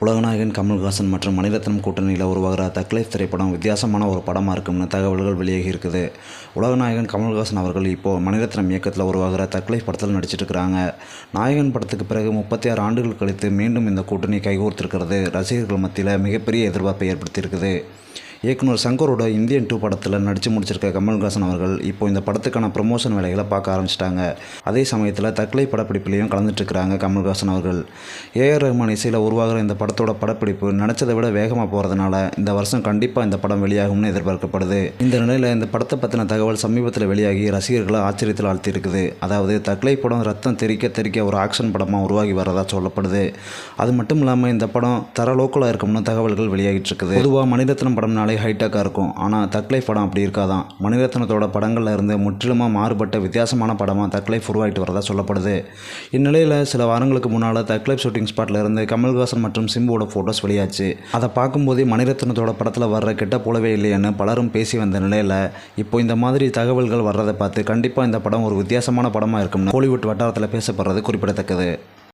உலகநாயகன் கமல்ஹாசன் மற்றும் மணிரத்னம் கூட்டணியில் உருவாகிற தக்லைஃப் திரைப்படம் வித்தியாசமான ஒரு படமாக இருக்கும்னு தகவல்கள் வெளியாகி இருக்குது. உலகநாயகன் கமல்ஹாசன் அவர்கள் இப்போது மணிரத்னம் இயக்கத்தில் உருவாகிற தக்லைஃப் படத்தில் நடிச்சிட்டு இருக்கிறாங்க. நாயகன் படத்துக்கு பிறகு 36 ஆண்டுகள் கழித்து மீண்டும் இந்த கூட்டணி கைகோர்த்திருக்கிறது ரசிகர்கள் மத்தியில் மிகப்பெரிய எதிர்பார்ப்பை ஏற்படுத்தியிருக்குது. இயக்குனர் சங்கரோட இந்தியன் 2 படத்தில் நடித்து முடிச்சிருக்க கமல்ஹாசன் அவர்கள் இப்போ இந்த படத்துக்கான ப்ரமோஷன் வேலைகளை பார்க்க ஆரம்பிச்சிட்டாங்க. அதே சமயத்தில் தக்லை படப்பிடிப்புலையும் கலந்துட்டுருக்கிறாங்க கமல்ஹாசன் அவர்கள். ஏஆர் ரஹ்மான் இசையில் உருவாகிற இந்த படத்தோட படப்பிடிப்பு நினச்சதை விட வேகமாக போகிறதுனால இந்த வருஷம் கண்டிப்பாக இந்த படம் வெளியாகும்னு எதிர்பார்க்கப்படுது. இந்த நிலையில் இந்த படத்தை பற்றின தகவல் சமீபத்தில் வெளியாகி ரசிகர்களை ஆச்சரியத்தில் ஆழ்த்தியிருக்குது. அதாவது தக்லை படம் ரத்தம் தெறிக்க தெறிக்க ஒரு ஆக்ஷன் படமாக உருவாகி வரதா சொல்லப்படுது. அது மட்டும் இல்லாமல் இந்த படம் தர லோக்கலாக இருக்கும்னு தகவல்கள் வெளியாகிட்டு இருக்குது. பொதுவாக மணிரத்னம் படம் ஹைடெக்காக இருக்கும். ஆனால் தக்லைஃப் படம் அப்படி இருக்காதான். மணிரத்னத்தோட படங்களில் இருந்து முற்றிலுமாக மாறுபட்ட வித்தியாசமான படமாக தக்லைஃப் உருவாகிட்டு வரதா சொல்லப்படுது. இந்நிலையில் சில வாரங்களுக்கு முன்னால் தக்லைஃப் ஷூட்டிங் ஸ்பாட்டில் இருந்து கமல்ஹாசன் மற்றும் சிம்புவோட ஃபோட்டோஸ் வெளியாச்சு. அதை பார்க்கும்போதே மணிரத்னத்தோட படத்தில் வர்ற கெட்ட போலவே இல்லைன்னு பலரும் பேசி வந்த நிலையில் இப்போ இந்த மாதிரி தகவல்கள் வர்றதை பார்த்து கண்டிப்பாக இந்த படம் ஒரு வித்தியாசமான படமாக இருக்கும்னு கோலிவுட் வட்டாரத்தில் பேசப்படுறது குறிப்பிடத்தக்கது.